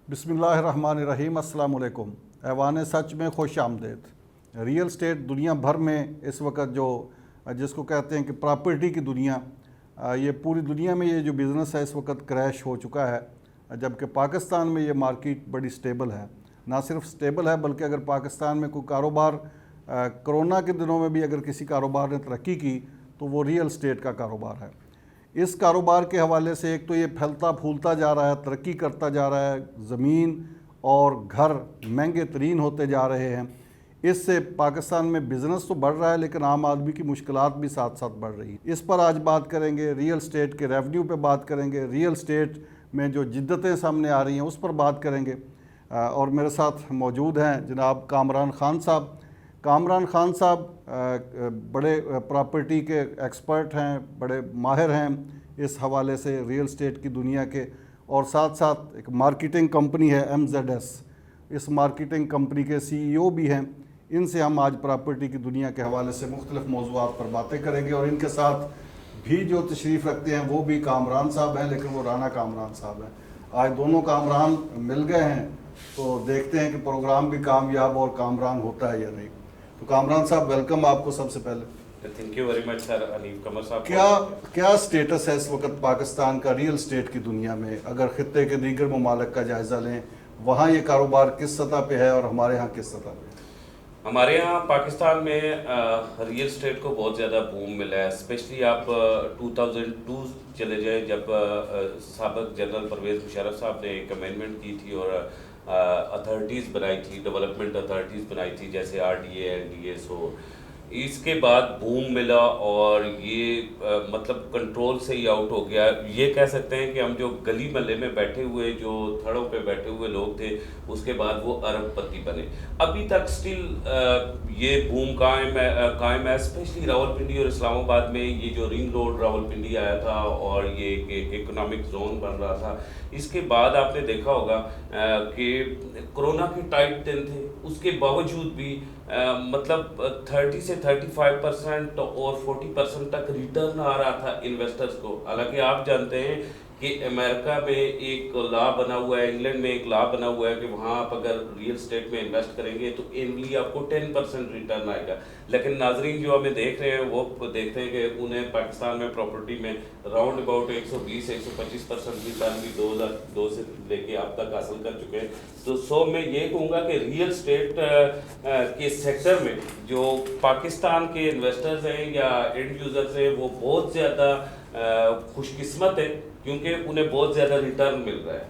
بسم اللہ الرحمن الرحیم۔ السلام علیکم۔ ایوان سچ میں خوش آمدید۔ ریئل اسٹیٹ دنیا بھر میں اس وقت جس کو کہتے ہیں کہ پراپرٹی کی دنیا، یہ پوری دنیا میں یہ جو بزنس ہے اس وقت کریش ہو چکا ہے، جبکہ پاکستان میں یہ مارکیٹ بڑی سٹیبل ہے۔ نہ صرف سٹیبل ہے بلکہ اگر پاکستان میں کوئی کاروبار کرونا کے دنوں میں بھی اگر کسی کاروبار نے ترقی کی تو وہ ریئل اسٹیٹ کا کاروبار ہے۔ اس کاروبار کے حوالے سے ایک تو یہ پھیلتا پھولتا جا رہا ہے، ترقی کرتا جا رہا ہے، زمین اور گھر مہنگے ترین ہوتے جا رہے ہیں۔ اس سے پاکستان میں بزنس تو بڑھ رہا ہے لیکن عام آدمی کی مشکلات بھی ساتھ ساتھ بڑھ رہی ہیں۔ اس پر آج بات کریں گے، ریئل اسٹیٹ کے ریونیو پہ بات کریں گے، ریئل اسٹیٹ میں جو جدتیں سامنے آ رہی ہیں اس پر بات کریں گے۔ اور میرے ساتھ موجود ہیں جناب کامران خان صاحب۔ کامران خان صاحب بڑے پراپرٹی کے ایکسپرٹ ہیں، بڑے ماہر ہیں اس حوالے سے ریئل اسٹیٹ کی دنیا کے، اور ساتھ ساتھ ایک مارکیٹنگ کمپنی ہے MZS، اس مارکیٹنگ کمپنی کے CEO بھی ہیں۔ ان سے ہم آج پراپرٹی کی دنیا کے حوالے سے مختلف موضوعات پر باتیں کریں گے، اور ان کے ساتھ بھی جو تشریف رکھتے ہیں وہ بھی کامران صاحب ہیں، لیکن وہ رانا کامران صاحب ہیں۔ آج دونوں کامران مل گئے ہیں تو دیکھتے ہیں کہ پروگرام بھی کامیاب اور کامران ہوتا ہے یا نہیں۔ تو کامران صاحب ویلکم آپ کو سب سے پہلے۔ تھینک یو ویری مچ سر حنیف قمر صاحب۔ کیا سٹیٹس ہے اس وقت پاکستان کا ریئل اسٹیٹ کی دنیا میں؟ اگر خطے کے دیگر ممالک کا جائزہ لیں، وہاں یہ کاروبار کس سطح پہ ہے اور ہمارے ہاں کس سطح پہ؟ ہمارے یہاں پاکستان میں ریئل اسٹیٹ کو بہت زیادہ بوم ملا ہے، اسپیشلی آپ 2002 چلے جائیں جب سابق جنرل پرویز مشرف صاحب نے ایک امینڈمنٹ کی تھی اور اتھارٹیز بنائی تھی، ڈیولپمنٹ اتھارٹیز بنائی تھی جیسے RDA NDS ہو۔ اس کے بعد بوم ملا اور یہ مطلب کنٹرول سے ہی آؤٹ ہو گیا۔ یہ کہہ سکتے ہیں کہ ہم جو گلی محلے میں بیٹھے ہوئے، جو تھڑوں پہ بیٹھے ہوئے لوگ تھے، اس کے بعد وہ ارب پتی بنے۔ ابھی تک سٹل یہ بوم قائم ہے، اسپیشلی راولپنڈی اور اسلام آباد میں یہ جو رنگ روڈ راولپنڈی آیا تھا اور یہ ایک اکنامک زون بن رہا تھا۔ اس کے بعد آپ نے دیکھا ہوگا کہ کرونا کے ٹائٹ دن تھے، اس کے باوجود بھی مطلب 30 سے 35% اور 40% تک ریٹرن آ رہا تھا انویسٹرز کو۔ حالانکہ آپ جانتے ہیں کہ امریکہ میں ایک لا بنا ہوا ہے، انگلینڈ میں ایک لا بنا ہوا ہے کہ وہاں آپ اگر ریئل اسٹیٹ میں انویسٹ کریں گے تو اینولی آپ کو 10% ریٹرن آئے گا۔ لیکن ناظرین جو ہمیں دیکھ رہے ہیں وہ دیکھتے ہیں کہ انہیں پاکستان میں پراپرٹی میں راؤنڈ اباؤٹ 120-125% ریٹرن بھی 2002 سے لے کے اب تک حاصل کر چکے ہیں۔ تو میں یہ کہوں گا کہ ریئل اسٹیٹ کے سیکٹر میں جو پاکستان کے انویسٹرز ہیں یا اینڈ یوزرز ہیں وہ بہت زیادہ خوش قسمت ہے کیونکہ انہیں بہت زیادہ ریٹرن مل رہا ہے۔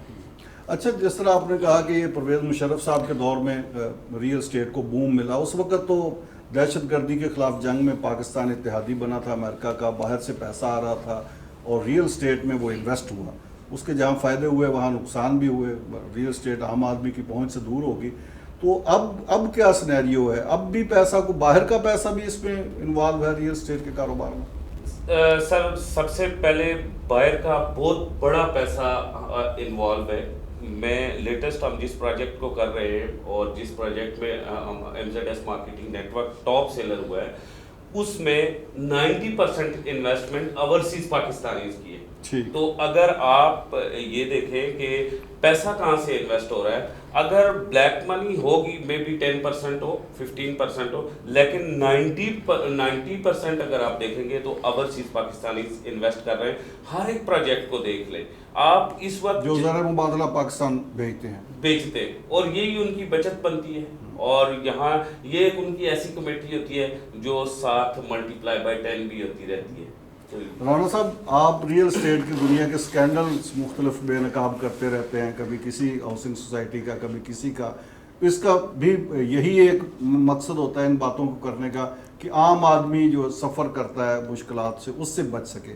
اچھا، جس طرح آپ نے کہا کہ یہ پرویز مشرف صاحب کے دور میں ریئل اسٹیٹ کو بوم ملا، اس وقت تو دہشت گردی کے خلاف جنگ میں پاکستان اتحادی بنا تھا امریکہ کا، باہر سے پیسہ آ رہا تھا اور ریئل اسٹیٹ میں وہ انویسٹ ہوا۔ اس کے جہاں فائدے ہوئے وہاں نقصان بھی ہوئے، ریئل اسٹیٹ عام آدمی کی پہنچ سے دور ہوگی۔ تو اب کیا سینیریو ہے؟ اب بھی پیسہ کو باہر کا پیسہ بھی اس میں انوالو ہے ریئل اسٹیٹ کے کاروبار میں؟ سر سب سے پہلے باہر کا بہت بڑا پیسہ انوالو ہے۔ میں لیٹسٹ ہم جس پروجیکٹ کو کر رہے ہیں اور جس پروجیکٹ میں MZS marketing network top seller ہوا ہے، اس میں 90% انویسٹمنٹ اوورسیز پاکستانیز کی ہے۔ تو اگر آپ یہ دیکھیں کہ پیسہ کہاں سے انویسٹ ہو رہا ہے، اگر بلیک منی ہوگی مے بی 10% ہو 15% ہو، لیکن 90% اگر آپ دیکھیں گے تو اوورسیز پاکستانیز انویسٹ کر رہے ہیں۔ ہر ایک پروجیکٹ کو دیکھ لیں آپ، اس وقت جو زر مبادلہ پاکستان بیچتے ہیں اور یہی ان کی بچت بنتی ہے۔ اور یہاں یہ ایک ان کی ایسی کمیٹی ہوتی ہے جو ساتھ ملٹیپلائی بائی 10 بھی ہوتی رہتی ہے۔ رانا صاحب، آپ ریئل اسٹیٹ کی دنیا کے سکینڈلز مختلف بے نقاب کرتے رہتے ہیں، کبھی کسی ہاؤسنگ سوسائٹی کا، کبھی کسی کا۔ اس کا بھی یہی ایک مقصد ہوتا ہے ان باتوں کو کرنے کا کہ عام آدمی جو سفر کرتا ہے مشکلات سے، اس سے بچ سکے۔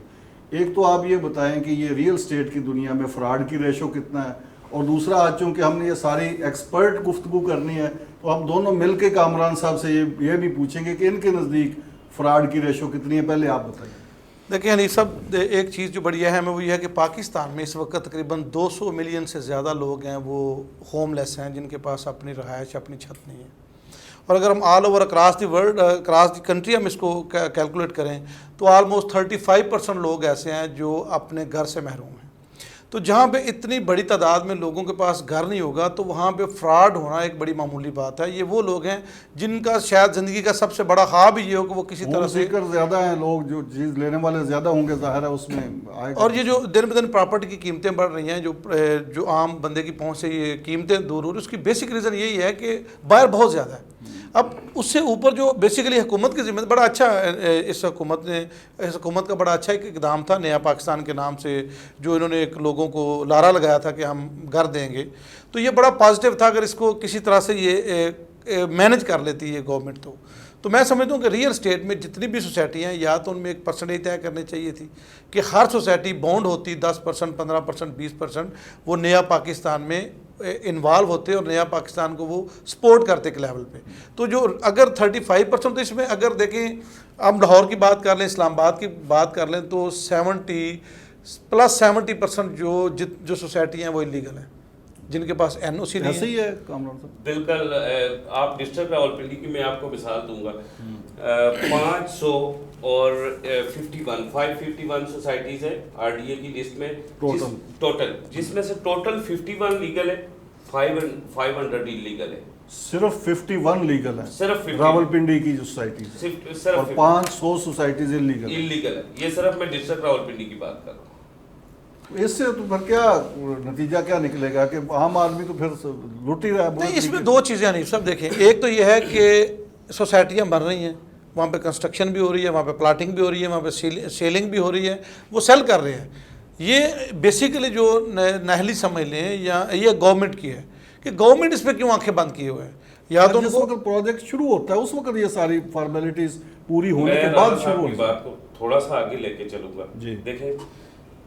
ایک تو آپ یہ بتائیں کہ یہ ریئل اسٹیٹ کی دنیا میں فراڈ کی ریشو کتنا ہے، اور دوسرا آج چونکہ ہم نے یہ ساری ایکسپرٹ گفتگو کرنی ہے تو ہم دونوں مل کے کامران صاحب سے یہ بھی پوچھیں گے کہ ان کے نزدیک فراڈ کی ریشو کتنی ہے۔ پہلے آپ بتائیں۔ دیکھیں حنیف صاحب، ایک چیز جو بڑی اہم ہے وہ یہ ہے کہ پاکستان میں اس وقت تقریباً 200 ملین سے زیادہ لوگ ہیں وہ ہوم لیس ہیں، جن کے پاس اپنی رہائش، اپنی چھت نہیں ہے۔ اور اگر ہم all over across the world, across the country ہم اس کو کیلکولیٹ کریں تو آلموسٹ 35% لوگ ایسے ہیں جو اپنے گھر سے محروم ہیں۔ تو جہاں پہ اتنی بڑی تعداد میں لوگوں کے پاس گھر نہیں ہوگا تو وہاں پہ فراڈ ہونا ایک بڑی معمولی بات ہے. یہ وہ لوگ ہیں جن کا شاید زندگی کا سب سے بڑا خواب یہ ہو کہ وہ کسی طرح سے سیکر زیادہ ہیں, لوگ جو چیز لینے والے زیادہ ہوں گے, ظاہر ہے اس میں آئے گا. اور یہ جو دن بدن پراپرٹی کی قیمتیں بڑھ رہی ہیں, جو عام بندے کی پہنچ سے یہ قیمتیں دور ہو رہی ہیں, اس کی بیسک ریزن یہی ہے کہ بائر بہت زیادہ ہے. اب اس سے اوپر جو بیسیکلی حکومت کی ذمہ بڑا اچھا اس حکومت کا بڑا اچھا ایک اقدام تھا نیا پاکستان کے نام سے, جو انہوں نے ایک لوگوں کو لارا لگایا تھا کہ ہم گھر دیں گے. تو یہ بڑا پازیٹیو تھا. اگر اس کو کسی طرح سے یہ مینج کر لیتی ہے گورنمنٹ تو میں سمجھتا ہوں کہ ریئل اسٹیٹ میں جتنی بھی سوسائٹی ہیں, یا تو ان میں ایک پرسنٹیج طے کرنی چاہیے تھی کہ ہر سوسائٹی بانڈ ہوتی 10%, 15%, 20%, وہ نیا پاکستان میں انوالو ہوتے اور نیا پاکستان کو وہ سپورٹ کرتے ایک لیول پہ. تو جو اگر 35%, تو اس میں اگر دیکھیں ہم لاہور کی بات کر لیں, اسلام آباد کی بات کر لیں, تو 70% جو سوسائٹی ہیں وہ انلیگل ہیں, جن کے پاس این او سی نہیں ایسے ہی ہے کامران صاحب. بالکل. آپ ڈسٹرکٹ راولپنڈی کی میں آپ کو مثال دوں گا. 500 اور 551 سوسائٹیز ہیں آر ڈی اے کی لسٹ میں ٹوٹل, جس میں سے ٹوٹل 51 لیگل ہے, 500 انلیگل ہے. صرف 51 لیگل ہیں صرف راولپنڈی کی جو سوسائٹیز ہیں, اور 500 سوسائٹیز انلیگل ہے. یہ صرف میں ڈسٹرکٹ راولپنڈی کی بات کر رہا ہوں. اس سے تو پھر کیا نتیجہ کیا نکلے گا کہ عام آدمی تو پھر لوٹ ہی رہا ہے. نہیں, اس میں دو چیزیں نہیں سب دیکھیں. ایک تو یہ ہے کہ سوسائٹیاں بن رہی ہیں, وہاں پہ کنسٹرکشن بھی ہو رہی ہے, وہاں پہ پلاٹنگ بھی ہو رہی ہے, وہاں پہ سیلنگ بھی ہو رہی ہے, وہ سیل کر رہے ہیں. یہ بیسیکلی جو نہلی سمجھ لیں یا یہ گورنمنٹ کی ہے کہ گورنمنٹ اس پہ کیوں آنکھیں بند کیے ہوئے ہیں. یا تو جس وقت پروجیکٹ شروع ہوتا ہے اس وقت یہ ساری فارمیلٹیز پوری ہونے کے بعد شروع ہوتی ہے. بات کو تھوڑا سا آگے لے کے چلوں گا. دیکھیں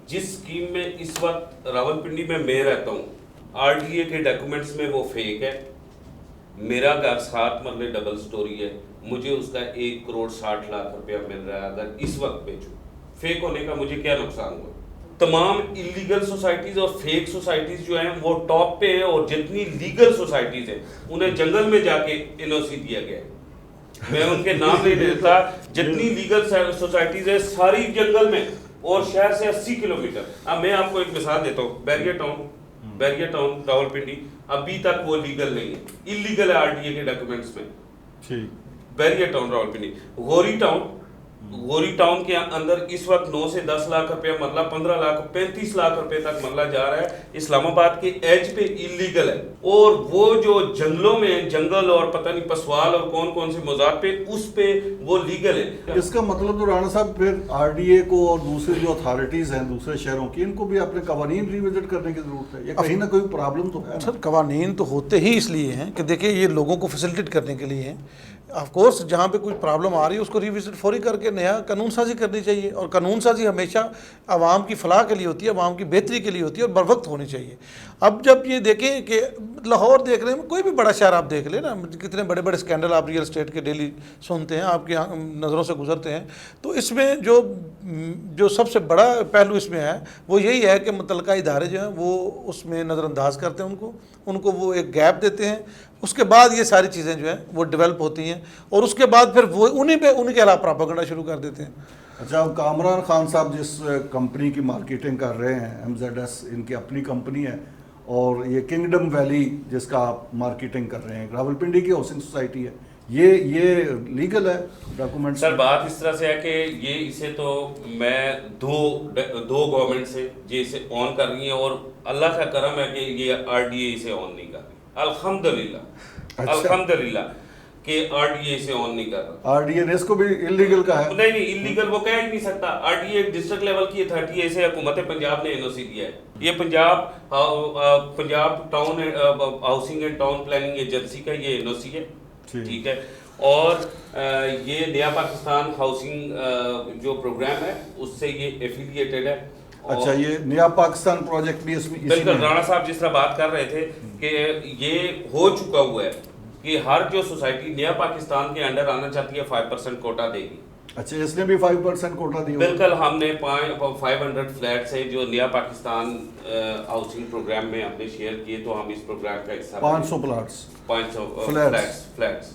جس اسکیم میں اس وقت راولپنڈی میں رہتا ہوں, آر ڈی اے کے ڈاکومنٹس میں وہ فیک ہے. میرا گھر 7 مرلے ڈبل سٹوری ہے, مجھے اس کا 1,60,00,000 روپیہ مل رہا ہے. اگر اس وقت بیچوں, فیک ہونے کا مجھے کیا نقصان ہوا؟ تمام انلیگل سوسائٹیز اور فیک سوسائٹیز جو ہیں وہ ٹاپ پہ ہیں, اور جتنی لیگل سوسائٹیز ہیں انہیں جنگل میں جا کے این او سی دیا گیا ہے. میں ان کے نام نہیں دیتا. جتنی لیگل سوسائٹیز ہیں ساری جنگل میں, اور شہر سے 80 کلومیٹر. اب میں آپ کو ایک مثال دیتا ہوں. بیریا ٹاؤن راولپنڈی ابھی تک وہ لیگل نہیں ہے, انلیگل ہے آر ڈی اے کے ڈاکومنٹس میں. بیریا ٹاؤن راولپنڈی. غوری ٹاؤن کے اندر اس وقت 9 سے 10 لاکھ روپیہ مرلہ, 15 لاکھ 35 لاکھ روپے تک مرلہ جا رہا ہے. اسلام آباد کے ایج پہ انلیگل ہے, اور وہ جو جنگلوں میں جنگل اور پتہ نہیں پسوال اور کون سے موضوعات پہ اس پہ وہ لیگل ہے. اس کا مطلب تو رانا صاحب پھر آر ڈی اے کو اور دوسرے جو اتھارٹیز ہیں دوسرے شہروں کی, ان کو بھی اپنے قوانین ریوزٹ کرنے کی ضرورت ہے. یہ کہیں نہ کوئی پرابلم تو ہے. سر قوانین تو ہوتے ہی اس لیے ہیں کہ دیکھیں یہ لوگوں کو فیسلٹیٹ کرنے کے لیے ہیں. آف کورس جہاں پہ کوئی پرابلم آ رہی ہے اس کو ریوزٹ فوری کر کے نیا قانون سازی کرنی چاہیے, اور قانون سازی ہمیشہ عوام کی فلاح کے لیے ہوتی ہے, عوام کی بہتری کے لیے ہوتی ہے, اور بر وقت ہونی چاہیے. اب جب یہ دیکھیں کہ لاہور دیکھ رہے ہیں, کوئی بھی بڑا شہر آپ دیکھ لیں نا, کتنے بڑے بڑے اسکینڈل آپ ریئل اسٹیٹ کے ڈیلی سنتے ہیں, آپ کی نظروں سے گزرتے ہیں. تو اس میں جو سب سے بڑا پہلو اس میں ہے وہ یہی ہے کہ متعلقہ ادارے جو ہیں وہ اس میں نظر انداز کرتے ہیں, ان کو وہ ایک گیپ دیتے ہیں. اس کے بعد یہ ساری چیزیں جو ہیں وہ ڈیولپ ہوتی ہیں, اور اس کے بعد پھر وہ انہیں کے علاوہ پراپاگنڈا شروع کر دیتے ہیں. اچھا, اب کامران خان صاحب جس کمپنی کی مارکیٹنگ کر رہے ہیں, MZS ان کی اپنی کمپنی ہے, اور یہ کنگڈم ویلی جس کا آپ مارکیٹنگ کر رہے ہیں, راولپنڈی کی ہاؤسنگ سوسائٹی ہے, یہ لیگل ہے ڈاکومنٹ؟ سر بات اس طرح سے ہے کہ یہ اسے تو میں دو گورنمنٹ سے یہ اسے آن کر رہی ہیں, اور اللہ کا کرم ہے کہ یہ آر ڈی اے اسے آن نہیں کر رہی. الحمدللہ کہ آر ڈی اے اسے آن نہیں کر رہا. آر ڈی اے اس کو بھی انلیگل کا ہے؟ نہیں, انلیگل وہ کہہ ہی نہیں سکتا. R D A district level کی اتھارٹی ہے, اسے حکومت پنجاب نے این او سی دیا ہے. یہ Punjab town housing and town planning agency کا یہ این او سی ہے, ٹھیک ہے. اور یہ نیا پاکستان ہاؤسنگ جو پروگرام ہے اس سے یہ ایفیلیٹڈ ہے. اچھا, یہ نیا پاکستان پروجیکٹ بھی اس میں بالکل. رانا صاحب جس طرح بات کر رہے تھے کہ یہ ہو چکا ہوا ہے کہ ہر جو سوسائٹی نیا پاکستان کے انڈر آنا چاہتی ہے 5% کوٹا دے گی. اچھا, اس نے بھی 5% کوٹا دیا؟ بالکل. ہم نے 500 فلیٹس ہے جو نیا پاکستان ہاؤسنگ پروگرام میں ہم نے شیئر کیے, تو ہم اس پروگرام کا حصہ 500 پلاٹس 500 فلیٹس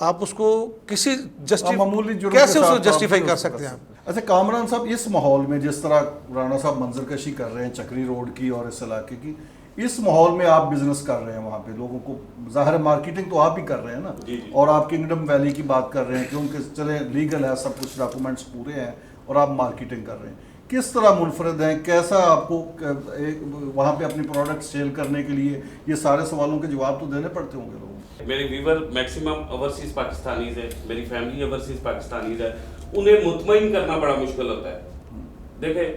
آپ اس کو کسی معمولی جرم کیسے کے اس کو ساتھ جسٹیفائی آپ کر سکتے ہیں آپ؟ اچھا کامران صاحب، اس ماحول میں جس طرح رانا صاحب منظر کشی کر رہے ہیں چکری روڈ کی اور اس علاقے کی، اس ماحول میں آپ بزنس کر رہے ہیں وہاں پہ لوگوں کو، ظاہر مارکیٹنگ تو آپ ہی کر رہے ہیں نا، اور آپ کنگڈم ویلی کی بات کر رہے ہیں کہ ان کے چلیں لیگل ہے، سب کچھ ڈاکومنٹس پورے ہیں، اور آپ مارکیٹنگ کر رہے ہیں، کس طرح منفرد ہیں؟ کیسا آپ کو وہاں پہ اپنی پروڈکٹ سیل کرنے کے لیے یہ سارے سوالوں کے جواب تو دینے پڑتے ہوں گے لوگوں کو؟ میرے ویور میکسیمم اوورسیز پاکستانیز ہیں، میری فیملی اوورسیز پاکستانیز ہے، انہیں مطمئن کرنا بڑا مشکل ہوتا ہے. دیکھیں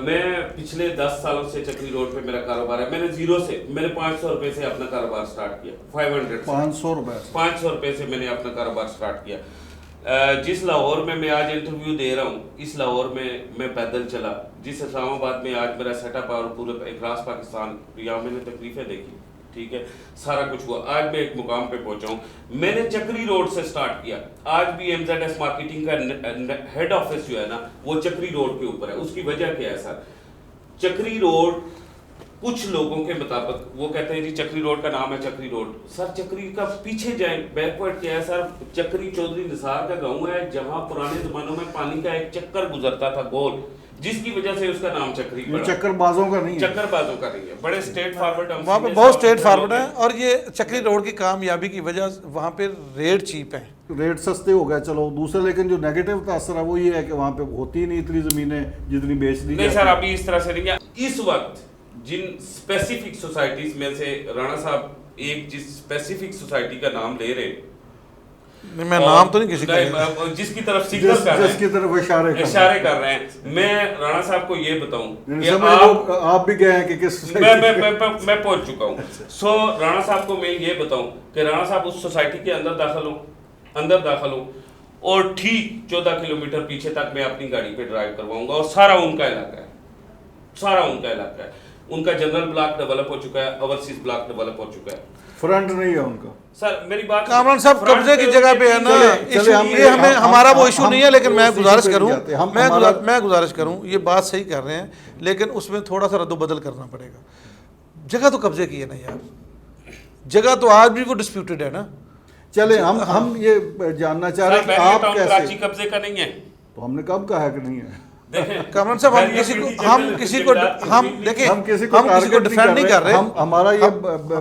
میں پچھلے 10 سالوں سے چکری روڈ پہ میرا کاروبار ہے. میں نے زیرو سے، میں نے 500 روپے سے اپنا کاروبار سٹارٹ کیا. 500 روپے سے میں نے اپنا کاروبار سٹارٹ کیا. جس لاہور میں میں آج انٹرویو دے رہا ہوں، اس لاہور میں پیدل چلا. جس اسلام آباد میں آج میرا سیٹ اپ اور پورے اکراس پاکستان یہاں میں نے تکلیفیں دیکھی، ٹھیک ہے، سارا کچھ ہوا. آج میں ایک مقام پہ پہنچا ہوں. میں نے چکری روڈ سے سٹارٹ کیا. آج بھی ایم زیڈ ایس مارکیٹنگ کا ہیڈ آفس جو ہے نا وہ چکری روڈ کے اوپر ہے. اس کی وجہ کیا ہے سر؟ چکری روڈ کچھ لوگوں کے مطابق وہ کہتے ہیں جی چکری روڈ کا نام ہے چکری روڈ. سر چکری کا پیچھے جائیں، بیکورڈ کیا ہے سر؟ چکری چودھری نثار کا گاؤں ہے جہاں پرانے زمانوں میں پانی کا ایک چکر گزرتا تھا گول، جس کی وجہ سے اس کا نام چکری پڑا. چکر بازوں کا نہیں ہے، چکر بازوں کا نہیں ہے، بڑے اسٹیٹ فارورڈ. وہاں پہ بہت اسٹیٹ فارورڈ ہیں، اور یہ چکری روڈ کی کامیابی کی وجہ وہاں پہ ریٹ چیپ ہیں، ریٹ سستے ہو گئے. چلو دوسرے، لیکن جو نیگیٹو تاثر ہے وہ یہ ہے کہ وہاں پہ ہوتی نہیں اتنی زمینیں جتنی بیچ دی. نہیں سر، ابھی اس طرح سے نہیں ہے. اس وقت جن اسپیسیفک سوسائٹیز میں سے رانا صاحب ایک جس اسپیسیفک سوسائٹی کا نام لے رہے، میں نام تو نہیں کسی کا، جس کی طرف سگنل کر رہے ہیں، جس کی طرف اشارے کر رہے ہیں، میں رانا صاحب کو یہ بتاؤں کہ آپ بھی گئے ہیں کہ کس میں پہنچ چکا ہوں. سو رانا صاحب کو میں یہ بتاؤں کہ رانا صاحب اس سوسائٹی کے اندر داخل ہوں اور ٹھیک 14 کلومیٹر پیچھے تک میں اپنی گاڑی پہ ڈرائیو کرواؤں گا، اور سارا ان کا علاقہ ہے. ان کا جنرل بلاک ڈیولپ ہو چکا ہے، اوورسیز بلاک ڈیولپ ہو چکا ہے. فرنٹ نہیں ہے ان کا. سر میری بات، کامران صاحب قبضے کی جگہ پہ ہے نا، یہ ہمارا وہ ایشو نہیں ہے، لیکن میں گزارش کروں یہ بات صحیح کر رہے ہیں، لیکن اس میں تھوڑا سا رد و بدل کرنا پڑے گا. جگہ تو قبضے کی ہے نا یار، جگہ تو آج بھی وہ ڈسپیوٹڈ ہے نا. چلے ہم یہ جاننا چاہ رہے ہیں کہ آپ کیسے. کراچی قبضے کا نہیں ہے تو ہم نے کب کہا کہ نہیں ہے؟ کامران صاحب ہم کسی کو ڈیفینڈ نہیں کر رہے. ہمارا یہ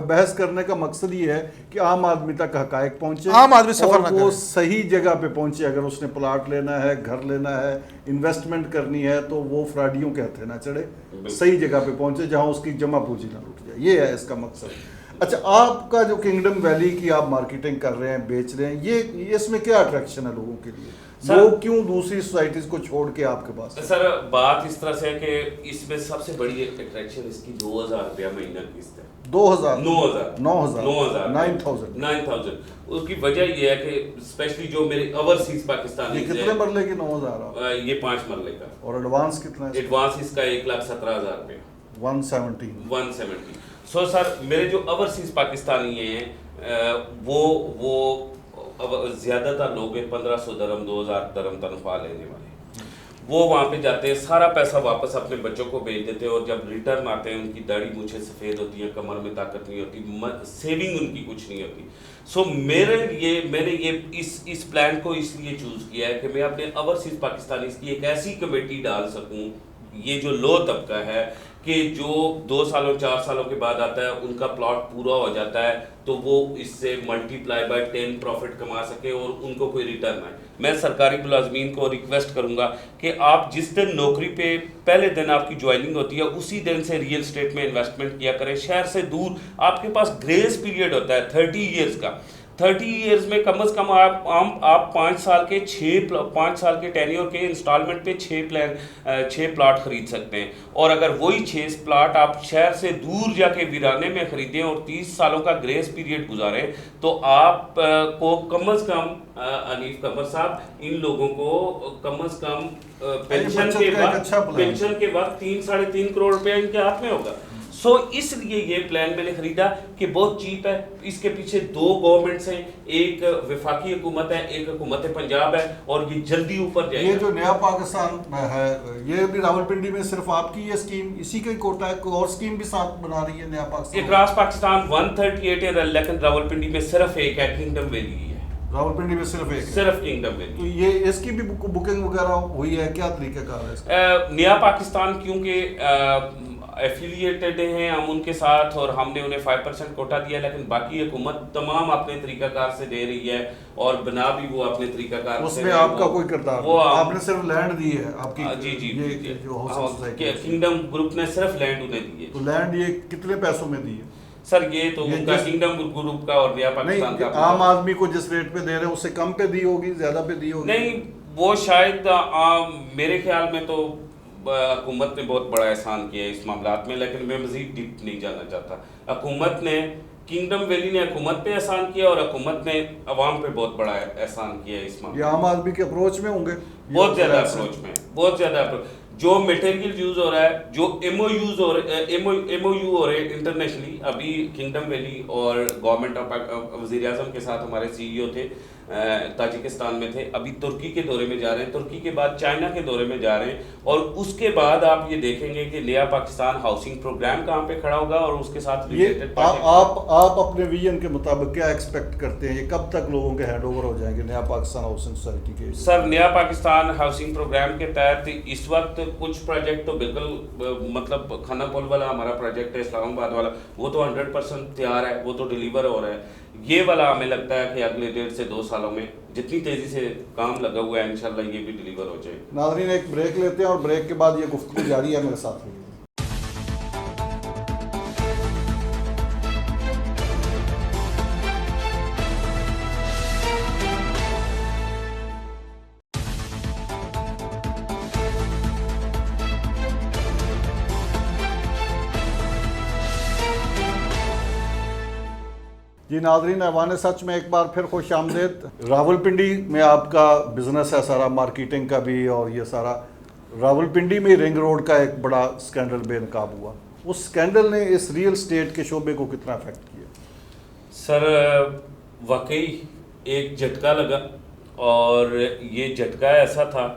بحث کرنے کا مقصد یہ ہے کہ عام آدمی تک حقائق پہنچے، عام آدمی سفر نہ کرے، وہ صحیح جگہ پہ پہنچے. اگر اس نے پلاٹ لینا ہے، گھر لینا ہے، انویسٹمنٹ کرنی ہے، تو وہ فراڈیوں کے ہتھے نہ چڑھے، صحیح جگہ پہ پہنچے جہاں اس کی جمع پونجی نہ لوٹ جائے. یہ ہے اس کا مقصد. اچھا، آپ کا جو کنگڈم ویلی کی آپ مارکیٹنگ کر رہے ہیں، بیچ رہے ہیں، یہ اس میں کیا اٹریکشن ہے لوگوں کے لیے؟ وہ کیوں دوسری سوسائٹیز کو چھوڑ کے آپ کے پاس؟ سر بات اس طرح سے ہے کہ اس میں سب سے بڑی اٹریکشن اس کی 2000 روپیہ مہینہ قسط ہے. 9,000. اس کی وجہ یہ ہے کہ اسپیشلی جو میرے اوورسیز پاکستانی، کتنے مرلے کی 9,000؟ یہ 5 مرلے کا. اور ایڈوانس کتنا ہے؟ ایڈوانس اس کا 1,17,000 روپے. 170. سو سر میرے جو اوورسیز پاکستانی ہیں وہ زیادہ تر لوگ ہیں 1500 درہم 2000 درہم تنخواہ لینے والے. وہ وہاں پہ جاتے ہیں، سارا پیسہ واپس اپنے بچوں کو بھیج دیتے ہیں، اور جب ریٹرن آتے ہیں ان کی داڑھی مونچھیں سفید ہوتی ہیں، کمر میں طاقت نہیں ہوتی، سیونگ ان کی کچھ نہیں ہوتی. سو میں نے یہ اس پلان کو اس لیے چوز کیا ہے کہ میں اپنے اوورسیز پاکستانیز کی ایک ایسی کمیٹی ڈال سکوں، یہ جو لو طبقہ ہے کہ جو 2 سالوں 4 سالوں کے بعد آتا ہے، ان کا پلاٹ پورا ہو جاتا ہے تو وہ اس سے ملٹی پلائی بائی 10 پروفٹ کما سکے اور ان کو کوئی ریٹرن آئے. میں سرکاری ملازمین کو ریکویسٹ کروں گا کہ آپ جس دن نوکری پہ پہلے دن آپ کی جوائننگ ہوتی ہے اسی دن سے ریئل اسٹیٹ میں انویسٹمنٹ کیا کریں. شہر سے دور آپ کے پاس گریس پیریڈ ہوتا ہے 30 ایئرز کا. 30 ایئرز میں کم از کم آپ 5 سال کے ٹینیور کے انسٹالمنٹ پہ 6 پلاٹ خرید سکتے ہیں. اور اگر وہی 6 پلاٹ آپ شہر سے دور جا کے ویرانے میں خریدیں اور 30 سالوں کا گریس پیریڈ گزاریں تو آپ کو کم از کم حنیف قمر صاحب ان لوگوں کو کم از کم پینشن کے وقت 3-3.5 کروڑ روپیہ ان کے ہاتھ میں ہوگا. سو اس لیے یہ پلان میں نے خریدا کہ بہت چیپ ہے. اس کے پیچھے 2 گورنمنٹس ہیں، ایک وفاقی حکومت ہے، ایک حکومت پنجاب ہے، اور یہ جلدی اوپر جائے گا. یہ جو نیا پاکستان ہے یہ بھی راولپنڈی میں صرف آپ کی یہ اسکیم اسی کا ہی کوٹا ہے، کوئی اور اسکیم بھی ساتھ بنا رہی ہے نیا پاکستان؟ اکراس پاکستان 138 ہے، لیکن راولپنڈی میں صرف ایک ہے، کنگڈم ویلی ہے. راولپنڈی میں صرف ایک ہے. صرف کنگڈم ویلی. تو یہ اس کی بھی بکنگ وغیرہ ہوئی ہے, کیا طریقہ کار ہے اس کا؟ نیا پاکستان کیونکہ ایفیلیٹڈ ہیں ہم ان کے ساتھ اور ہم نے انہیں 5% کوٹا دیا, لیکن باقی حکومت تمام اپنے طریقہ کار سے دے رہی ہے اور بنا بھی وہ اپنے طریقہ کار اس میں آپ کا کوئی کردار وہ آپ نے صرف لینڈ دی ہے آپ کی؟ جی جو ہاؤسنگ سوسائٹی کنگڈم گروپ نے صرف لینڈ انہیں دی ہے. تو لینڈ یہ کتنے پیسوں میں دی ہے سر؟ یہ تو ان کا کنگڈم گروپ کا اور نیا پاکستان کا. عام آدمی کو جس ریٹ پہ دے رہے ہیں اس سے کم پہ دی ہوگی, زیادہ پہ دی ہوگی؟ نہیں, وہ شاید میرے خیال میں تو حکومت نے بہت بڑا احسان کیا ہے اس معاملات میں, لیکن میں مزید ڈیپ نہیں جانا چاہتا. حکومت نے, کنگڈم ویلی نے حکومت پہ احسان کیا اور حکومت نے عوام پہ بہت بڑا احسان کیا ہے اس معاملے. یہ عام آدمی کے اپروچ میں ہوں گے بہت زیادہ اپروچ میں, بہت زیادہ اپروچ. جو میٹیریل یوز ہو رہا ہے, جو ایم او یو ہو رہے ہیں انٹرنیشنلی, ابھی کنگڈم ویلی اور گورنمنٹ آف وزیر اعظم کے ساتھ ہمارے سی ای او تھے, تاجکستان میں تھے, ابھی ترکی کے دورے میں جا رہے ہیں, ترکی کے بعد چائنا کے دورے میں جا رہے ہیں, اور اس کے بعد آپ یہ دیکھیں گے کہ نیا پاکستان ہاؤسنگ پروگرام کہاں پہ کھڑا ہوگا اور اس کے ساتھ آپ اپنے ویژن کے مطابق کیا ایکسپیکٹ کرتے ہیں, یہ کب تک لوگوں کے ہینڈ اوور ہو جائیں گے نیا پاکستان ہاؤسنگ سوسائٹی کے؟ سر, نیا پاکستان ہاؤسنگ پروگرام کے تحت اس وقت کچھ پروجیکٹ تو بالکل مطلب کھانا پول والا ہمارا پروجیکٹ ہے اسلام آباد والا, وہ تو 100% تیار ہے, وہ تو ڈیلیور ہو رہا ہے. یہ والا ہمیں لگتا ہے کہ اگلے 1.5 سے 2 سالوں میں جتنی تیزی سے کام لگا ہوا ہے انشاءاللہ یہ بھی ڈیلیور ہو جائے. ناظرین ایک بریک لیتے ہیں اور بریک کے بعد یہ گفتگو جاری ہے, میرے ساتھ رہیے. جی ناظرین, ایوان سچ میں ایک بار پھر خوش آمدید. راولپنڈی میں آپ کا بزنس ہے سارا, مارکیٹنگ کا بھی, اور یہ سارا راولپنڈی میں رنگ روڈ کا ایک بڑا سکینڈل بے نقاب ہوا. اس سکینڈل نے اس ریئل اسٹیٹ کے شعبے کو کتنا افیکٹ کیا؟ سر واقعی ایک جھٹکا لگا, اور یہ جھٹکا ایسا تھا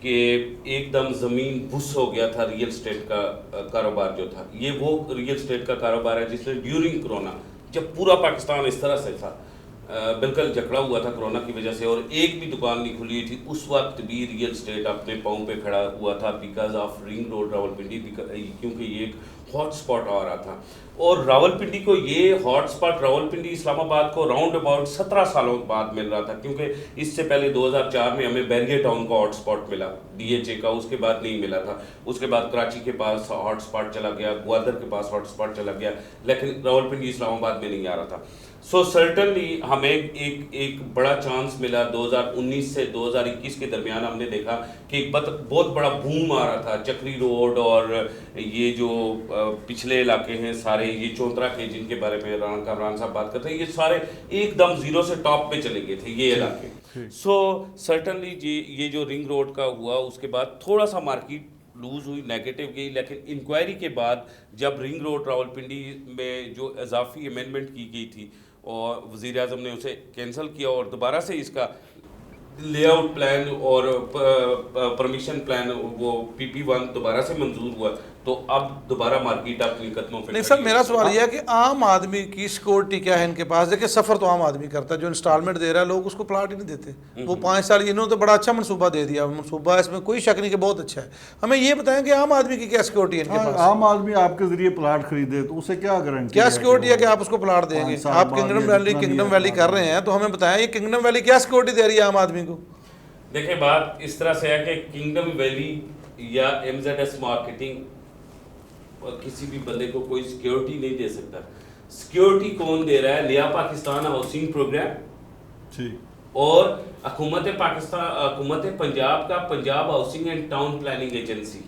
کہ ایک دم زمین بھس ہو گیا تھا ریئل اسٹیٹ کا کاروبار جو تھا. یہ وہ ریئل اسٹیٹ کا کاروبار ہے جس نے ڈیورنگ کرونا, جب پورا پاکستان اس طرح سے تھا, بالکل جکڑا ہوا تھا کرونا کی وجہ سے, اور ایک بھی دکان نہیں کھلی تھی, اس وقت بھی ریئل اسٹیٹ اپنے پاؤں پہ کھڑا ہوا تھا because of ring road Rawalpindi, کیونکہ یہ ایک ہاٹ اسپاٹ آ رہا تھا. اور راولپنڈی کو یہ ہاٹ اسپاٹ راولپنڈی اسلام آباد کو راؤنڈ اباؤٹ 17 سالوں بعد مل رہا تھا, کیونکہ اس سے پہلے 2004 میں ہمیں بیریئر ٹاؤن کا ہاٹ اسپاٹ ملا ڈی ایچ اے کا, اس کے بعد نہیں ملا تھا. اس کے بعد کراچی کے پاس ہاٹ اسپاٹ چلا گیا, گوادر کے پاس ہاٹ اسپاٹ چلا گیا, لیکن راولپنڈی اسلام آباد میں نہیں آ رہا تھا. سو سرٹنلی ہمیں ایک بڑا چانس ملا 2019 سے 2021 کے درمیان. ہم نے دیکھا کہ ایک بہت بڑا بوم آ رہا تھا. چکری روڈ اور یہ جو پچھلے علاقے ہیں سارے, یہ چونترا کے جن کے بارے میں رانا کامران صاحب بات کرتے ہیں, یہ سارے ایک دم زیرو سے ٹاپ پہ چلے گئے تھے یہ علاقے. سو سرٹنلی یہ جو رنگ روڈ کا ہوا, اس کے بعد تھوڑا سا مارکیٹ لوز ہوئی, نیگیٹو گئی, لیکن انکوائری کے بعد جب رنگ روڈ راولپنڈی میں جو اضافی امینڈمنٹ کی گئی تھی اور وزیر اعظم نے اسے کینسل کیا اور دوبارہ سے اس کا لے آؤٹ پلان اور پرمیشن پلان وہ PP1 دوبارہ سے منظور ہوا, تو اب دوبارہ مارکیٹ اپنی قدموں پہ. نہیں سر, میرا سوال یہ ہے کہ عام آدمی کی سیکورٹی کیا ہے ان کے پاس؟ دیکھیں سفر تو عام آدمی کرتا ہے, جو انسٹالمنٹ دے رہا ہے لوگ اس کو پلاٹ ہی نہیں دیتے. وہ 5 سال انہوں نے تو بڑا اچھا منصوبہ دے دیا, منصوبہ اس میں کوئی شک نہیں کہ بہت اچھا ہے. ہمیں یہ بتائیں کہ عام آدمی کی کیا سیکورٹی ہے ان کے پاس؟ عام آدمی آپ کے ذریعے پلاٹ خریدے تو اسے کیا گارنٹی, کیا سیکورٹی ہے کہ آپ اس کو پلاٹ دیں گے؟ آپ کنگڈم ویلی کر رہے ہیں, تو ہمیں بتائیں یہ کنگڈم ویلی کیا سیکورٹی دے رہی ہے عام آدمی کو؟ دیکھیں بات اس طرح سے ہے کہ کنگڈم ویلی یا MZS مارکیٹنگ کسی بھی بندے کو کوئی سیکیورٹی نہیں دے سکتا. سیکیورٹی کون دے رہا ہے؟ نیا پاکستان ہاؤسنگ پروگرام اور حکومت پاکستان, حکومت پنجاب کا Punjab housing and town planning agency.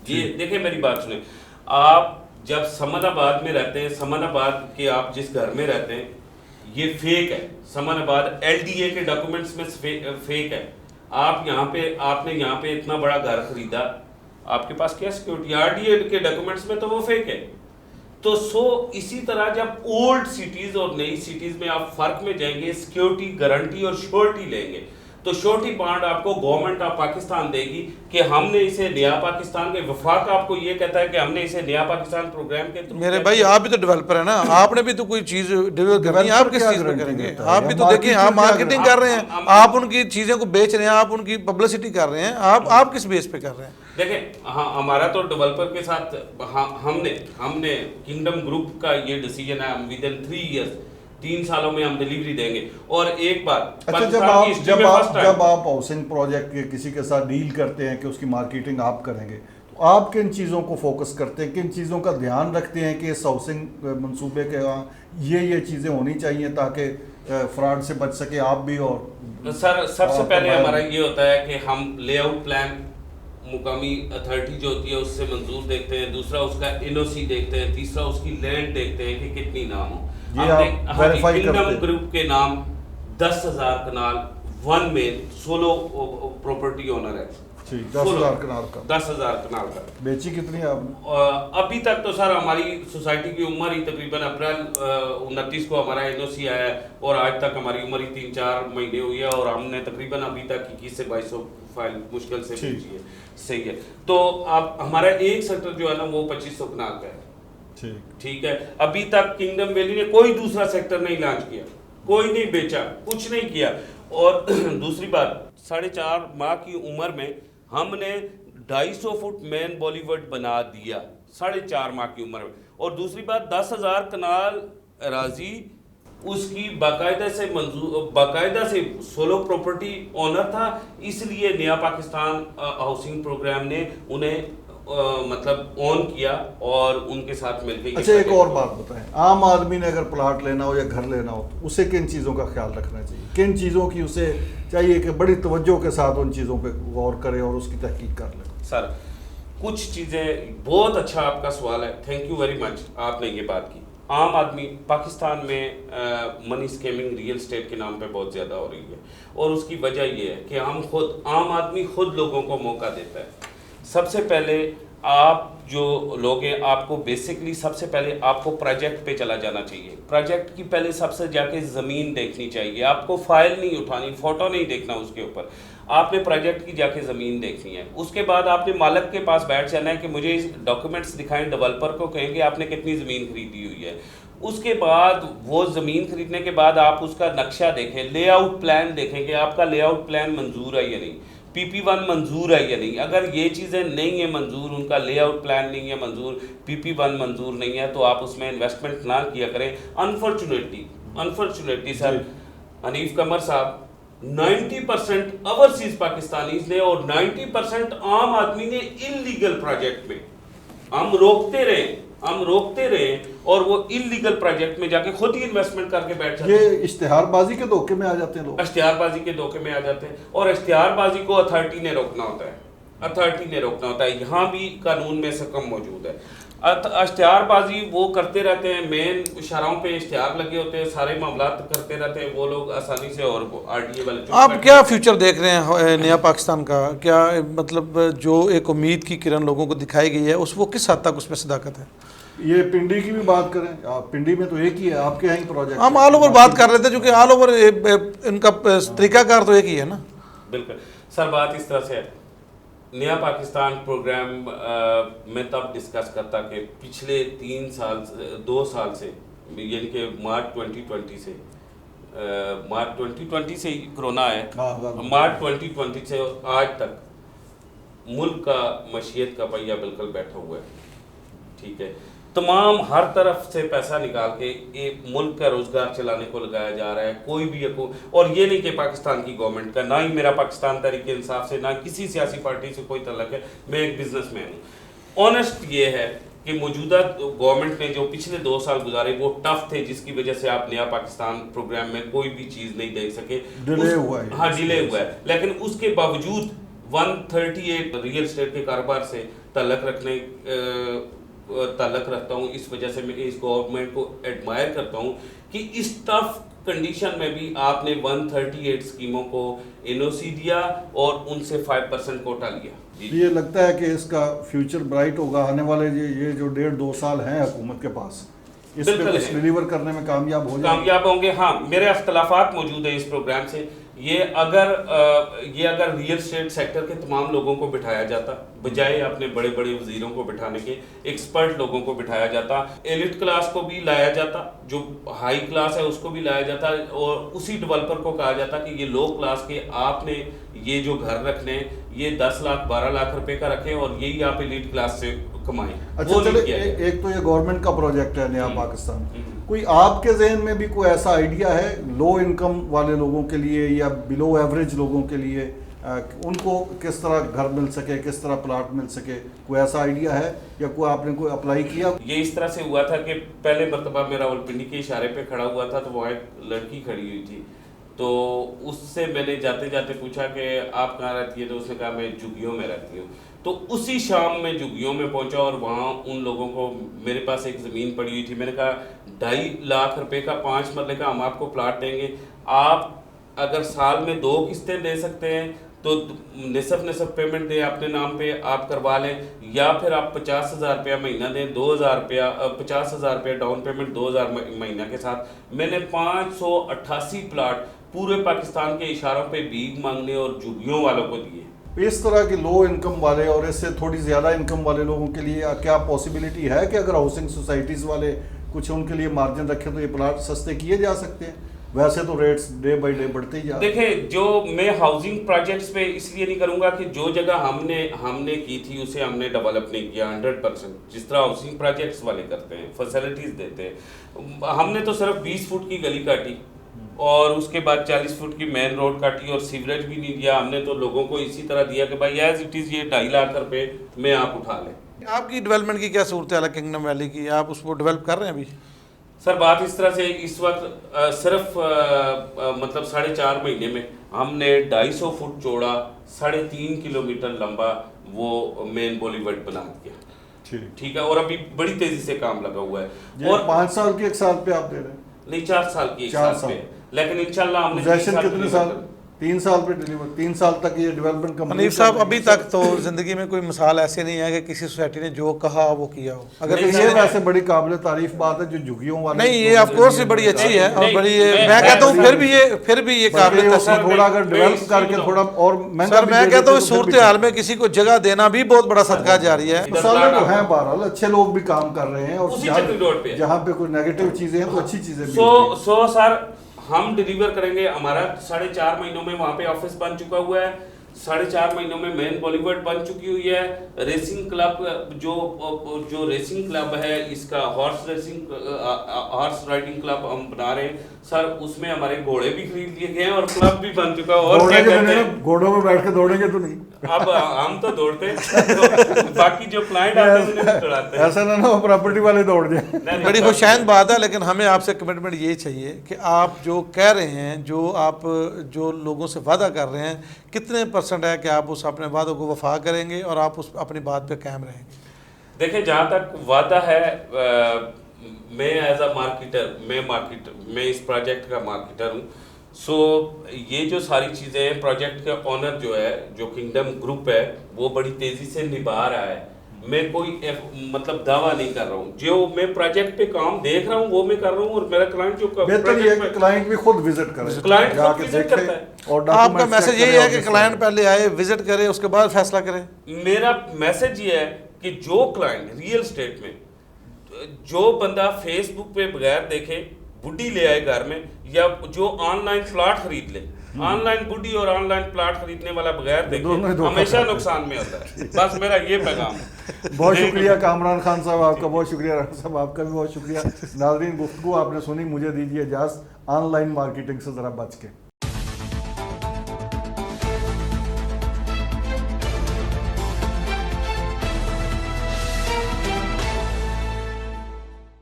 یہ دیکھیں میری بات سنیں, آپ جب سمن آباد میں رہتے ہیں, سمن آباد کے آپ جس گھر میں رہتے ہیں یہ فیک ہے. سمن آباد LDA کے ڈاکومنٹس میں فیک ہے. آپ نے یہاں پہ اتنا بڑا گھر خریدا, آپ کے پاس کیا سیکیورٹی؟ RDA کے ڈاکومنٹس میں تو وہ فیک ہے. تو اسی طرح جب اولڈ سٹیز اور نئی سٹیز میں آپ فرق میں جائیں گے, سیکیورٹی گارنٹی اور شیورٹی لیں گے. تو شورٹی بانڈ آپ کو گورنمنٹ آف پاکستان دے گی کہ ہم نے اسے نیا پاکستان کے وفاق آپ کو یہ کہتا ہے کہ ہم نے اسے نیا پاکستان پروگرام کے تھرو. میرے بھائی آپ بھی تو ڈیولپر ہیں نا, آپ نے بھی تو کوئی چیز ڈیولپ کرنی ہے, آپ کس چیز پہ کریں گے؟ آپ بھی تو دیکھیں, آپ مارکیٹنگ کر رہے ہیں, آپ ان کی چیزیں کو بیچ رہے ہیں, آپ ان کی پبلسٹی کر رہے ہیں, آپ کس بیس پہ کر رہے ہیں؟ دیکھیں ہمارا تو ڈیولپر کے ساتھ ہم نے کنگڈم گروپ کا یہ ڈیسیجن ہے, ہم ود ان 3 ایئرس 3 سالوں میں ہم ڈیلیوری دیں گے. اور ایک بات, جب آپ ہاؤسنگ پروجیکٹ کے کسی کے ساتھ ڈیل کرتے ہیں کہ اس کی مارکیٹنگ آپ کریں گے, تو آپ کن چیزوں کو فوکس کرتے ہیں, کن چیزوں کا دھیان رکھتے ہیں کہ اس ہاؤسنگ منصوبے کے یہ چیزیں ہونی چاہیے تاکہ فراڈ سے بچ سکے آپ بھی؟ اور سر سب سے پہلے ہمارا یہ ہوتا ہے کہ ہم لے آؤٹ پلان مقامی اتھارٹی جو ہوتی ہے اس سے منظور دیکھتے ہیں, دوسرا اس کا NOC دیکھتے ہیں, تیسرا اس کی لینڈ دیکھتے ہیں کہ کتنی نام ہو. کنگڈم گروپ کے نام 10,000 کنال 1 مین سولو پراپرٹی اونر ہے. 10,000 کنال کا 10,000 کنال کا. بیچی کتنی آپ نے ابھی تک؟ تو سر ہماری سوسائٹی کی عمر ہی تقریباً اپریل 29 کو ہمارا NOC آیا ہے, اور آج تک ہماری عمر ہی 3-4 مہینے ہوئی ہے, اور ہم نے تقریباً ابھی تک 21 سے 2200 فائل مشکل سے بیچی ہے. صحیح ہے. تو اب ہمارا ایک سیکٹر جو ہے نا وہ 2500 کنال کا ہے. ٹھیک ہے. ابھی تک کنگڈم ویلی نے کوئی دوسرا سیکٹر نہیں لانچ کیا, کوئی نہیں بیچا, کچھ نہیں کیا. اور دوسری بات, 4.5 ماہ کی عمر میں ہم نے 250 فٹ مین بالی ووڈ بنا دیا 4.5 ماہ کی عمر میں. اور دوسری بات, 10,000 کنال اراضی اس کی باقاعدہ سے سولو پراپرٹی اونر تھا, اس لیے نیا پاکستان ہاؤسنگ پروگرام نے انہیں مطلب اون کیا اور ان کے ساتھ مل کے. اچھا ایک اور بات بتائیں, عام آدمی نے اگر پلاٹ لینا ہو یا گھر لینا ہو تو اسے کن چیزوں کا خیال رکھنا چاہیے, کن چیزوں کی اسے چاہیے کہ بڑی توجہ کے ساتھ ان چیزوں پہ غور کرے اور اس کی تحقیق کر لے؟ سر کچھ چیزیں, بہت اچھا آپ کا سوال ہے, تھینک یو ویری مچ, آپ نے یہ بات کی. عام آدمی پاکستان میں منی اسکیمنگ ریئل اسٹیٹ کے نام پہ بہت زیادہ ہو رہی ہے, اور اس کی وجہ یہ ہے کہ عام آدمی خود لوگوں کو موقع دیتا ہے. سب سے پہلے آپ جو لوگ ہیں, آپ کو بیسکلی سب سے پہلے آپ کو پروجیکٹ پہ چلا جانا چاہیے. پروجیکٹ کی پہلے سب سے جا کے زمین دیکھنی چاہیے, آپ کو فائل نہیں اٹھانی, فوٹو نہیں دیکھنا اس کے اوپر, آپ نے پروجیکٹ کی جا کے زمین دیکھنی ہے. اس کے بعد آپ نے مالک کے پاس بیٹھ جانا ہے کہ مجھے ڈاکومنٹس دکھائیں, ڈیولپر کو کہیں گے آپ نے کتنی زمین خریدی ہوئی ہے. اس کے بعد وہ زمین خریدنے کے بعد آپ اس کا نقشہ دیکھیں, لے آؤٹ پلان دیکھیں کہ آپ کا لے آؤٹ پلان منظور ہے یا نہیں, PP1 منظور ہے یا نہیں. اگر یہ چیزیں نہیں ہیں منظور, ان کا لے آؤٹ پلان نہیں ہے منظور, PP1 منظور نہیں ہے, تو آپ اس میں انویسٹمنٹ نہ کیا کریں. انفارچونیٹلی سر حنیف قمر صاحب, 90% اوورسیز پاکستانیز نے اور 90% عام آدمی نے انلیگل پروجیکٹ میں ہم روکتے رہے اور وہ انلیگل پروجیکٹ میں جا کے خود ہی انویسٹمنٹ کر کے بیٹھ جاتے ہیں. یہ اشتہار بازی کے دھوکے میں آ جاتے ہیں لوگ, اشتہار بازی کے دھوکے میں آ جاتے ہیں, اور اشتہار بازی کو اتھارٹی نے روکنا ہوتا ہے. یہاں بھی قانون میں سکم موجود ہے. اشتہار بازی وہ کرتے رہتے ہیں, مین اشاروں پہ اشتہار لگے ہوتے ہیں, سارے معاملات کرتے رہتے ہیں وہ لوگ آسانی سے. اور RTA والے آپ کیا فیوچر دیکھ رہے ہیں نیا پاکستان کا؟ کیا مطلب جو ایک امید کی کرن لوگوں کو دکھائی گئی ہے اس وہ کس حد تک اس میں صداقت ہے؟ یہ پنڈی کی بھی بات کریں, پنڈی میں تو ایک ہی ہے, آپ کے یہیں پروجیکٹ ہم آل اوور بات کر رہے تھے, کیونکہ آل اوور ان کا طریقہ کار تو ایک ہی ہے نا. بالکل سر, بات اس طرح سے ہے. نیا پاکستان پروگرام میں تب ڈسکس کرتا کہ پچھلے 2 سال سے, یعنی کہ مارچ 2020 سے کرونا ہے, مارچ 2020 سے آج تک ملک کا معیشت کا پہیہ بالکل بیٹھا ہوا ہے. ٹھیک ہے, تمام ہر طرف سے پیسہ نکال کے ایک ملک کا روزگار چلانے کو لگایا جا رہا ہے. کوئی بھی اور یہ نہیں کہ پاکستان کی گورنمنٹ کا, نہ ہی میرا پاکستان تحریک انصاف سے, نہ کسی سیاسی پارٹی سے کوئی تعلق ہے. میں ایک بزنس مین ہوں. آنیسٹ یہ ہے کہ موجودہ گورنمنٹ نے جو پچھلے 2 سال گزارے وہ ٹف تھے, جس کی وجہ سے آپ نیا پاکستان پروگرام میں کوئی بھی چیز نہیں دیکھ سکے. ڈیلے ہوا ہے. ہاں ڈیلے ہوا ہے, لیکن اس کے باوجود 138 ریئل اسٹیٹ کے کاروبار سے تعلق رکھتا ہوں. اس وجہ سے میں اس گورنمنٹ کو ایڈمائر کرتا ہوں کہ اس ٹف کنڈیشن میں بھی آپ نے 138 اسکیموں کو NOC دیا اور ان سے 5% کوٹا لیا. یہ لگتا ہے کہ اس کا فیوچر برائٹ ہوگا آنے والے یہ جو 1.5-2 سال ہیں حکومت کے پاس, اس پہ بالکل کچھ ہے۔ ڈیلیور کرنے میں کامیاب ہو جائیں؟ کامیاب ہوں گے، ہاں میرے اختلافات موجود ہیں اس پروگرام سے۔ یہ اگر ریئل اسٹیٹ سیکٹر کے تمام لوگوں کو بٹھایا جاتا، بجائے اپنے بڑے بڑے وزیروں کو بٹھانے کے، ایکسپرٹ لوگوں کو بٹھایا جاتا، ایلیٹ کلاس کو بھی لایا جاتا، جو ہائی کلاس ہے اس کو بھی لایا جاتا، اور اسی ڈیولپر کو کہا جاتا کہ یہ لو کلاس کے آپ نے یہ جو گھر رکھنے ہیں یہ 10 لاکھ 12 لاکھ روپے کا رکھیں اور یہی آپ ایلیٹ کلاس سے کمائیں۔ اچھا چلے، ایک تو یہ گورنمنٹ کا پروجیکٹ ہے نیا پاکستان، کوئی آپ کے ذہن میں بھی کوئی ایسا آئیڈیا ہے لو انکم والے لوگوں کے لیے یا بلو ایوریج لوگوں کے لیے، ان کو کس طرح گھر مل سکے، کس طرح پلاٹ مل سکے، کوئی ایسا آئیڈیا ہے یا کوئی آپ نے کوئی اپلائی کیا؟ یہ اس طرح سے ہوا تھا کہ پہلے مرتبہ میں راولپنڈی کے اشارے پہ کھڑا ہوا تھا تو وہاں ایک لڑکی کھڑی ہوئی تھی، تو اس سے میں نے جاتے جاتے پوچھا کہ آپ کہاں رہتی ہے، تو اس نے کہا میں جھگیوں میں رہتی ہوں۔ تو اسی شام میں جھگیوں میں پہنچا اور وہاں ان لوگوں کو، میرے پاس ایک زمین پڑی ہوئی تھی، میں نے کہا 2.5 لاکھ روپے کا 5 مرلے کا ہم آپ کو پلاٹ دیں گے، آپ اگر سال میں 2 قسطیں دے سکتے ہیں تو نصف پیمنٹ دیں اپنے نام پہ، آپ کروا لیں، یا پھر آپ 50,000 روپیہ مہینہ دیں، 2,000 روپیہ 50,000 روپیہ ڈاؤن پیمنٹ 2,000 مہینہ کے ساتھ۔ میں نے 588 پلاٹ پورے پاکستان کے اشاروں پہ بھیک مانگنے اور جھگیوں والوں کو دیے۔ اس طرح کے لو انکم والے اور اس سے تھوڑی زیادہ انکم والے لوگوں کے لیے کیا پاسبلٹی ہے کہ اگر ہاؤسنگ سوسائٹیز والے کچھ ان کے لیے مارجن رکھیں تو یہ پلاٹ سستے کیے جا سکتے ہیں؟ ویسے تو ریٹس ڈے بائی ڈے بڑھتے ہی جا رہے ہیں۔ دیکھیں، جو میں ہاؤسنگ پروجیکٹس پہ اس لیے نہیں کروں گا کہ جو جگہ ہم نے کی تھی اسے ہم نے ڈیولپ نہیں کیا 100%، جس طرح ہاؤسنگ پروجیکٹس والے کرتے ہیں، فیسلٹیز دیتے ہیں۔ ہم نے تو صرف 20 فٹ کی گلی کاٹی اور اس کے بعد 40 فٹ کی مین روڈ کاٹی اور سیوریج بھی نہیں دیا۔ ہم نے تو لوگوں کو اسی طرح دیا کہ بھائی ایز اٹ از یہ 2.5 لاکھ روپے میں آپ اٹھا لیں۔ آپ کی ڈیولپمنٹ کی کیا صورتحال ہے کنگڈم ویلی کی؟ آپ اس کو ڈیولپ کر رہے ہیں ابھی؟ سر بات اس طرح سے، اس وقت صرف مطلب 4.5 مہینے میں ہم نے 250 فٹ چوڑا 3.5 کلومیٹر لمبا وہ مین بولی وڈ بنا دیا، ٹھیک ہے، اور ابھی بڑی تیزی سے کام لگا ہوا ہے۔ اور 5 سال کی 1 سال پہ آپ دے رہے ہیں؟ نہیں، 4 سال کی 1 سال پہ، لیکن انشاءاللہ ہم نے کتنے سال؟ 3 سال پہ ڈیلیور، 3 سال تک یہ ڈیولپمنٹ کمپلیٹ۔ حنیف صاحب ابھی تک تو زندگی میں کوئی مثال ایسے نہیں ہے کہ کسی سوسائٹی نے جو کہا وہ کیا ہو؟ اگر یہ ویسے بڑی قابل تعریف بات ہے جو جھگیوں والے، نہیں یہ آف کورس بڑی اچھی ہے اور بڑی، میں کہتا ہوں پھر بھی یہ قابل تحسین، تھوڑا اگر ڈیولپ کر کے تھوڑا اور مہنگا، سر میں کہتا ہوں اس صورتحال میں کسی کو جگہ دینا بھی بہت بڑا صدقہ جاری ہے۔ مسئلے تو ہیں، بہرحال اچھے لوگ بھی کام کر رہے ہیں اور اسی چکری روڈ پہ جہاں پہ کوئی نیگیٹو چیزیں ہیں تو اچھی چیزیں بھی سو سر ہم ڈیلیور کریں گے۔ ہمارا 4.5 مہینوں میں وہاں پہ آفس بن چکا ہوا ہے، 4.5 مہینوں میں مین بالی ووڈ بن چکی ہوئی ہے۔ ریسنگ کلب جو ریسنگ کلب ہے اس کا ہارس رائڈنگ کلب ہم بنا رہے ہیں سر، اس میں ہمارے گھوڑے بھی خرید لیے گئے ہیں اور کلب بھی بن چکا ہے۔ اور کیا کہتے ہیں، گھوڑوں میں بیٹھ کے دوڑیں گے تو نہیں؟ اب ہم تو دوڑتے ہیں، باقی جو کلائنٹ آتے ہیں انہیں بھی دوڑاتے ہیں۔ ایسا نہ ہو پراپرٹی والے دوڑ جائیں۔ بڑی خوشائند بات ہے، لیکن ہمیں آپ سے کمٹمنٹ یہ چاہیے کہ آپ جو کہہ رہے ہیں، جو لوگوں سے وعدہ کر رہے ہیں، کتنے % ہے کہ آپ اس اپنے وعدوں کو وفا کریں گے اور آپ اس اپنی بات پہ قائم رہیں گے؟ دیکھیں، جہاں تک وعدہ ہے، میں ایز اے مارکیٹر، میں اس پروجیکٹ کا مارکیٹر ہوں، سو یہ جو ساری چیزیں ہیں، پروجیکٹ کا آنر جو ہے، جو کنگڈم گروپ ہے، وہ بڑی تیزی سے نبھا رہا ہے۔ میں کوئی مطلب دعویٰ نہیں کر رہا ہوں، جو میں پروجیکٹ پہ کام دیکھ رہا ہوں وہ میں کر رہا ہوں، اور میرا کلائنٹ جو بہتر یہ ہے کہ کلائنٹ بھی خود وزٹ کرے، کلائنٹ خود وزٹ کرتا ہے۔ اور آپ کا میسج یہی ہے کہ کلائنٹ پہلے آئے، وزٹ کرے، اس کے بعد فیصلہ کرے؟ میرا میسج یہ ہے کہ جو کلائنٹ ریئل اسٹیٹ میں، جو بندہ فیس بک پہ بغیر دیکھے بڈی لے آئے گھر میں، یا جو آن لائن پلاٹ خرید لے، آن لائن بڈی اور آن لائن پلاٹ خریدنے والا بغیر دیکھے ہمیشہ نقصان میں ہوتا ہے۔ بس میرا یہ پیغام ہے۔ بہت شکریہ کامران خان صاحب آپ کا، بہت شکریہ رانا صاحب آپ کا بھی بہت شکریہ۔ ناظرین، گفتگو آپ نے سنی، مجھے دیجیے اجازت، آن لائن مارکیٹنگ سے ذرا بچ کے۔